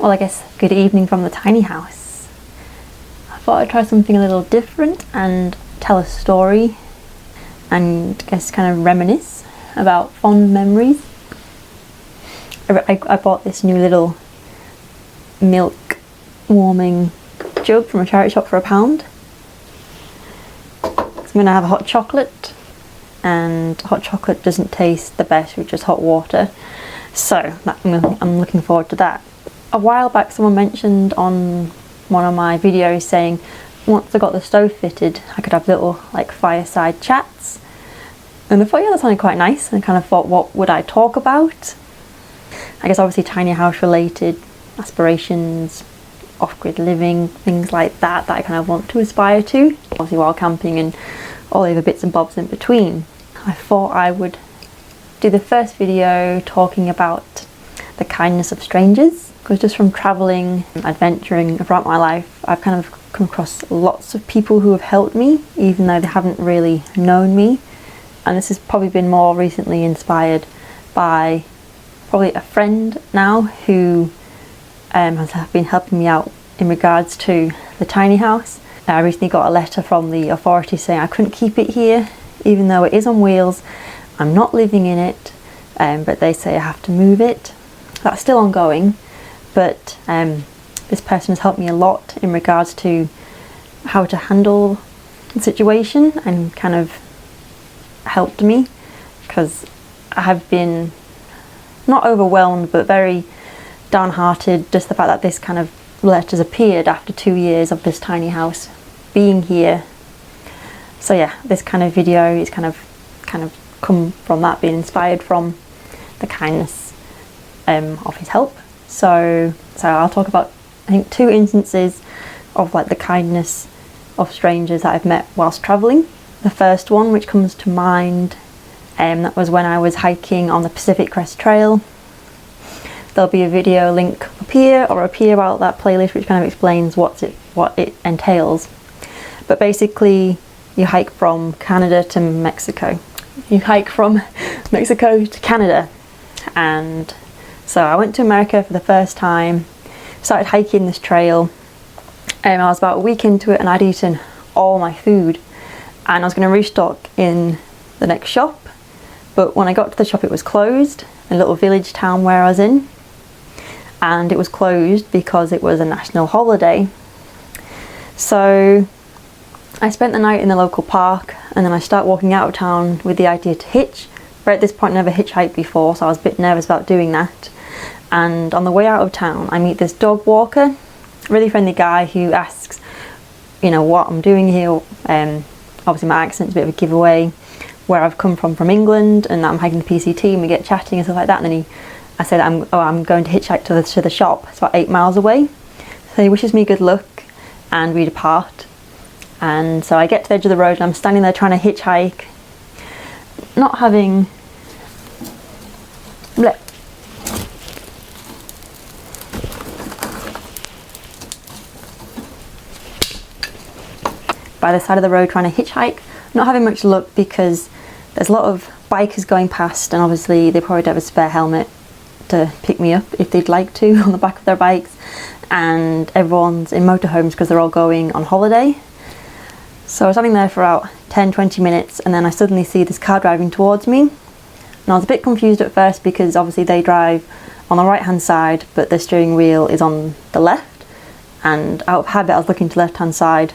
Well, I guess good evening from the tiny house. I thought I'd try something a little different and tell a story and I guess kind of reminisce about fond memories. I bought this new little milk warming jug from a charity shop for £1. So I'm going to have a hot chocolate, and hot chocolate doesn't taste the best with just hot water, so I'm looking forward to that. A while back someone mentioned on one of my videos saying once I got the stove fitted I could have little like fireside chats, and I thought, yeah, that sounded quite nice, and I kind of thought, what would I talk about? I guess obviously tiny house related aspirations, off-grid living, things like that I kind of want to aspire to, obviously while camping and all the other bits and bobs in between. I thought I would do the first video talking about the kindness of strangers, because just from travelling and adventuring throughout my life I've kind of come across lots of people who have helped me even though they haven't really known me, and this has probably been more recently inspired by probably a friend now who has been helping me out in regards to the tiny house. I recently got a letter from the authorities saying I couldn't keep it here even though it is on wheels. I'm not living in it, but they say I have to move it. That's still ongoing, but this person has helped me a lot in regards to how to handle the situation and kind of helped me, because I have been not overwhelmed but very downhearted, just the fact that this kind of letters appeared after 2 years of this tiny house being here. So yeah, this kind of video is kind of come from that, being inspired from the kindness of his help. So I'll talk about, I think, 2 instances of like the kindness of strangers that I've met whilst travelling. The first one which comes to mind, that was when I was hiking on the Pacific Crest Trail. There'll be a video link up here or up here about that playlist which kind of explains what it entails. But basically you hike from Canada to Mexico. You hike from Mexico to Canada, and so I went to America for the first time, started hiking this trail, and I was about a week into it and I'd eaten all my food and I was going to restock in the next shop, but when I got to the shop it was closed, a little village town where I was in, and it was closed because it was a national holiday. So I spent the night in the local park, and then I start walking out of town with the idea to hitch, but at this point I'd never hitchhiked before, so I was a bit nervous about doing that. And on the way out of town I meet this dog walker, really friendly guy, who asks, you know, what I'm doing here. Obviously my accent's a bit of a giveaway, where I've come from England, and that I'm hiking the PCT, and we get chatting and stuff like that, and then I said I'm going to hitchhike to the shop. It's about 8 miles away. So he wishes me good luck and we depart. And so I get to the edge of the road and I'm standing there trying to hitchhike, not having by the side of the road trying to hitchhike, not having much luck because there's a lot of bikers going past, and obviously they probably don't have a spare helmet to pick me up if they'd like to on the back of their bikes, and everyone's in motorhomes because they're all going on holiday. So I was standing there for about 10-20 minutes, and then I suddenly see this car driving towards me, and I was a bit confused at first because obviously they drive on the right hand side but the steering wheel is on the left, and out of habit I was looking to the left hand side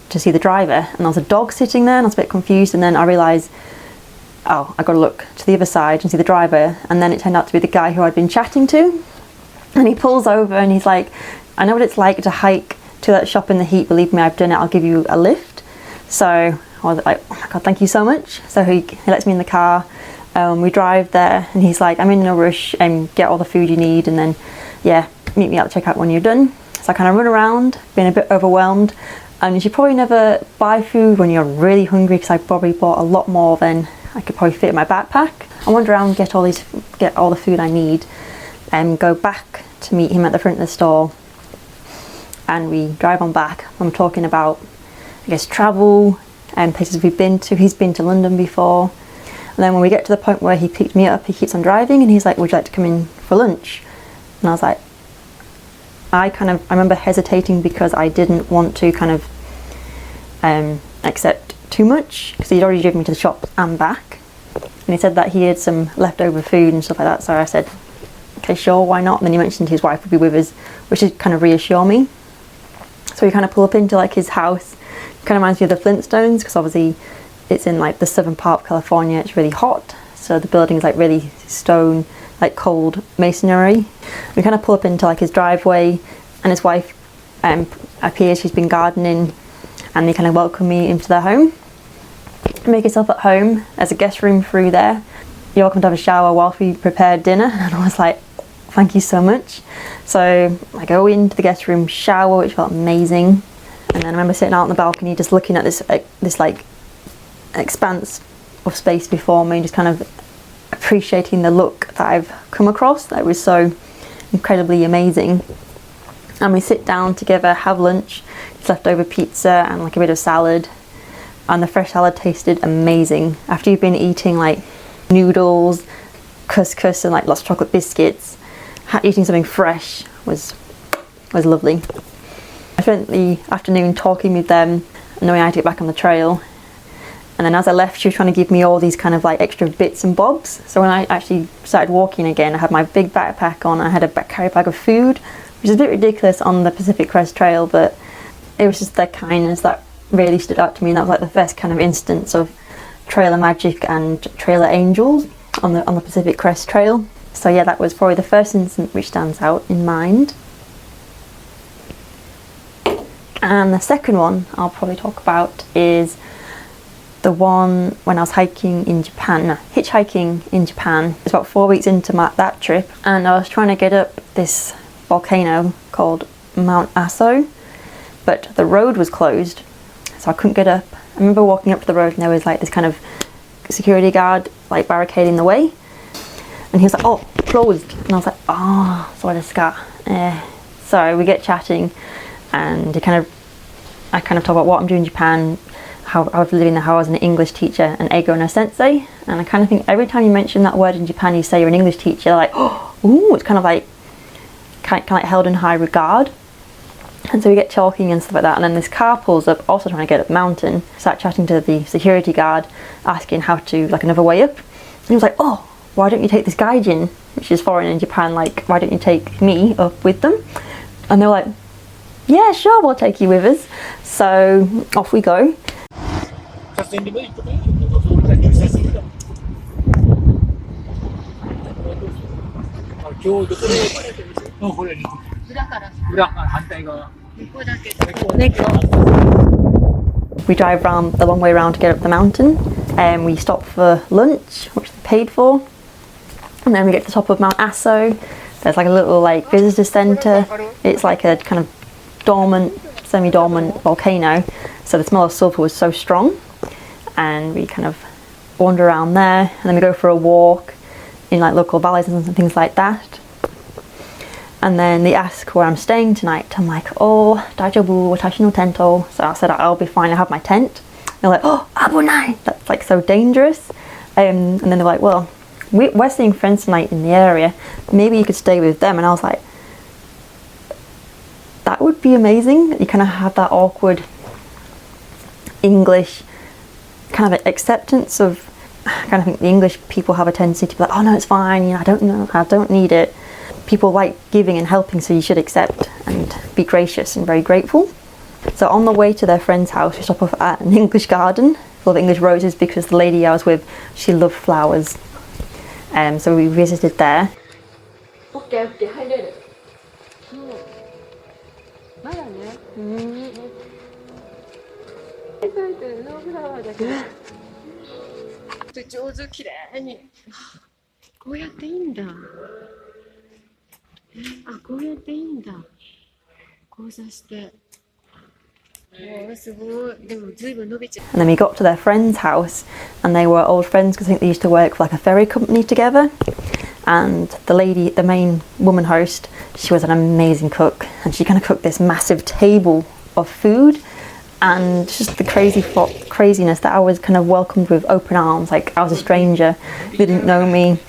to see the driver, and there was a dog sitting there, and I was a bit confused, and then I realised, oh, I got to look to the other side and see the driver, and then it turned out to be the guy who I'd been chatting to, and he pulls over and he's like, I know what it's like to hike to that shop in the heat, believe me, I've done it, I'll give you a lift. So I was like, oh my god, thank you so much. So he lets me in the car, we drive there, and he's like, I'm in no rush, and get all the food you need, and then yeah, meet me at the checkout when you're done. So I kind of run around, being a bit overwhelmed, and you should probably never buy food when you're really hungry, because I probably bought a lot more than I could probably fit in my backpack. I wander around, get all the food I need, and go back to meet him at the front of the store, and we drive on back. I'm talking about, I guess, travel and places we've been to. He's been to London before, and then when we get to the point where he picked me up, he keeps on driving and he's like, would you like to come in for lunch? And I was like, I remember hesitating because I didn't want to kind of accept too much, because he'd already driven me to the shop and back. And he said that he had some leftover food and stuff like that, so I said, okay, sure, why not? And then he mentioned his wife would be with us, which should kind of reassure me. So we kind of pull up into like his house. It kind of reminds me of the Flintstones, because obviously it's in like the southern part of California. It's really hot, so the building's like really stone, like cold masonry. We kind of pull up into like his driveway, and his wife appears. She's been gardening, and they kind of welcome me into their home. Make yourself at home. There's a guest room through there. You're welcome to have a shower whilst we prepare dinner. And I was like, thank you so much. So I go into the guest room, shower, which felt amazing. And then I remember sitting out on the balcony just looking at this like expanse of space before me, just kind of appreciating the look that I've come across. That was so incredibly amazing. And we sit down together, have lunch. It's leftover pizza and like a bit of salad. And the fresh salad tasted amazing. After you've been eating like noodles, couscous and like lots of chocolate biscuits, eating something fresh was lovely. I spent the afternoon talking with them, knowing I had to get back on the trail. And then as I left, she was trying to give me all these kind of like extra bits and bobs. So when I actually started walking again, I had my big backpack on. I had a carry bag of food, which is a bit ridiculous on the Pacific Crest Trail, but it was just their kindness that really stood out to me. And that was like the first kind of instance of trailer magic and trailer angels on the Pacific Crest Trail. So yeah, that was probably the first instance which stands out in mind. And the second one I'll probably talk about is the one when I was hiking in Japan, hitchhiking in Japan. It's about 4 weeks into that trip, and I was trying to get up this volcano called Mount Aso, but the road was closed, so I couldn't get up. I remember walking up to the road and there was like this kind of security guard like barricading the way, and he was like, oh, closed. And I was like, oh, so I just got so we get chatting, and I kind of talk about what I'm doing in Japan, how I was living there, how I was an English teacher, an eigo no sensei. And I kind of think every time you mention that word in Japan, you say you're an English teacher, they're like, oh, ooh, it's kind of like held in high regard. And so we get talking and stuff like that, and then this car pulls up, also trying to get up the mountain. Start chatting to the security guard, asking how to, like, another way up. And he was like, oh, why don't you take this gaijin, which is foreign in Japan, like, why don't you take me up with them? And they were like, yeah, sure, we'll take you with us. So off we go. We drive around the long way around to get up the mountain, and we stop for lunch, which they paid for, and then we get to the top of Mount Aso. There's like a little like visitor centre. It's like a kind of dormant, semi-dormant volcano, so the smell of sulphur was so strong, and we kind of wander around there, and then we go for a walk in like local valleys and things like that. And then they ask where I'm staying tonight. I'm like, oh, daijoubu, watashi no tento. So I said, I'll be fine, I have my tent. They're like, oh, abunai, that's like so dangerous. And then they're like, well, we're seeing friends tonight in the area, maybe you could stay with them. And I was like, that would be amazing. You kind of have that awkward English kind of acceptance of, I kind of think the English people have a tendency to be like, oh no, it's fine, I don't need it. People like giving and helping, so you should accept and be gracious and very grateful. So on the way to their friend's house, we stop off at an English garden full of English roses, because the lady I was with, she loved flowers. So we visited there. And then we got to their friend's house, and they were old friends because I think they used to work for like a ferry company together. And the lady, the main woman host, she was an amazing cook, and she kind of cooked this massive table of food, and just the craziness that I was kind of welcomed with open arms, like I was a stranger, they didn't know me,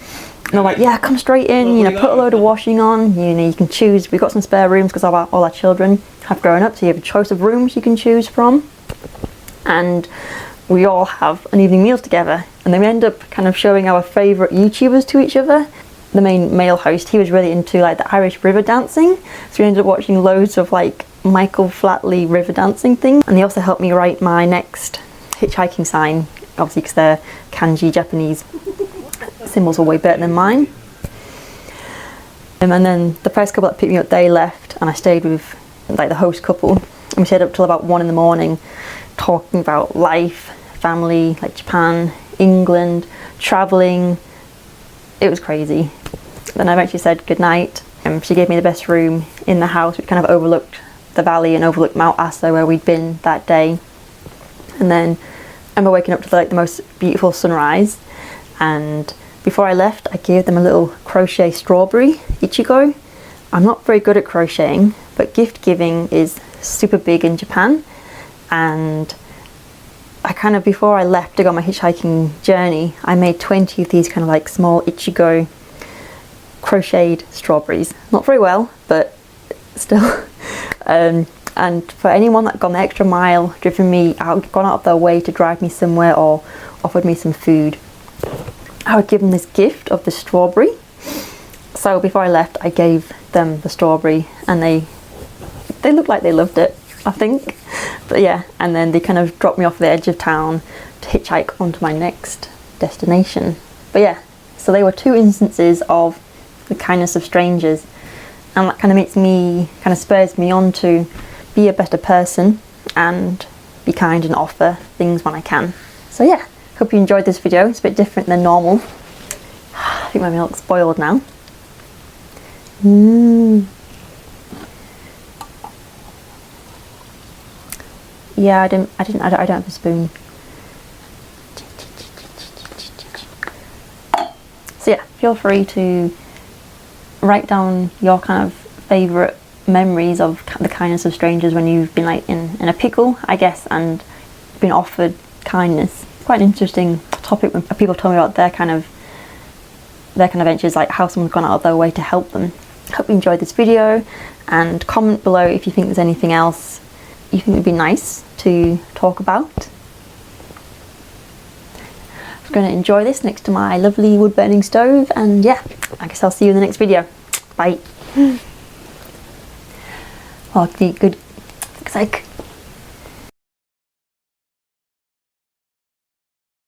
And they're like, yeah, come straight in, you know, put a load of washing on, you know, you can choose. We've got some spare rooms because all our children have grown up, so you have a choice of rooms you can choose from. And we all have an evening meal together. And then we end up kind of showing our favourite YouTubers to each other. The main male host, he was really into like the Irish river dancing. So we ended up watching loads of like Michael Flatley river dancing things. And he also helped me write my next hitchhiking sign, obviously because they're kanji Japanese symbols are way better than mine. And then the first couple that picked me up, they left, and I stayed with like the host couple. And we stayed up till about 1 in the morning talking about life, family, like Japan, England, travelling. It was crazy. Then I eventually said goodnight. She gave me the best room in the house. We kind of overlooked the valley and overlooked Mount Asa where we'd been that day. And then I remember waking up to like the most beautiful sunrise. And before I left, I gave them a little crochet strawberry ichigo. I'm not very good at crocheting, but gift giving is super big in Japan. And I kind of, before I left to go on my hitchhiking journey, I made 20 of these kind of like small ichigo crocheted strawberries. Not very well, but still. And for anyone that gone the extra mile, driven me out, gone out of their way to drive me somewhere or offered me some food, I would give them this gift of the strawberry. So before I left, I gave them the strawberry, and they looked like they loved it, I think. But yeah, and then they kind of dropped me off the edge of town to hitchhike onto my next destination. But yeah, so they were 2 instances of the kindness of strangers, and that kind of makes me, kind of spurs me on to be a better person and be kind and offer things when I can. So yeah, hope you enjoyed this video. It's a bit different than normal. I think my milk's boiled now. Yeah, I don't have a spoon. So yeah, feel free to write down your kind of favourite memories of the kindness of strangers when you've been like in a pickle, I guess, and been offered kindness. Quite an interesting topic when people tell me about their kind of ventures, like how someone's gone out of their way to help them. Hope you enjoyed this video, and comment below if you think there's anything else you think would be nice to talk about. I'm going to enjoy this next to my lovely wood burning stove, and yeah, I guess I'll see you in the next video. Bye. Oh, good, like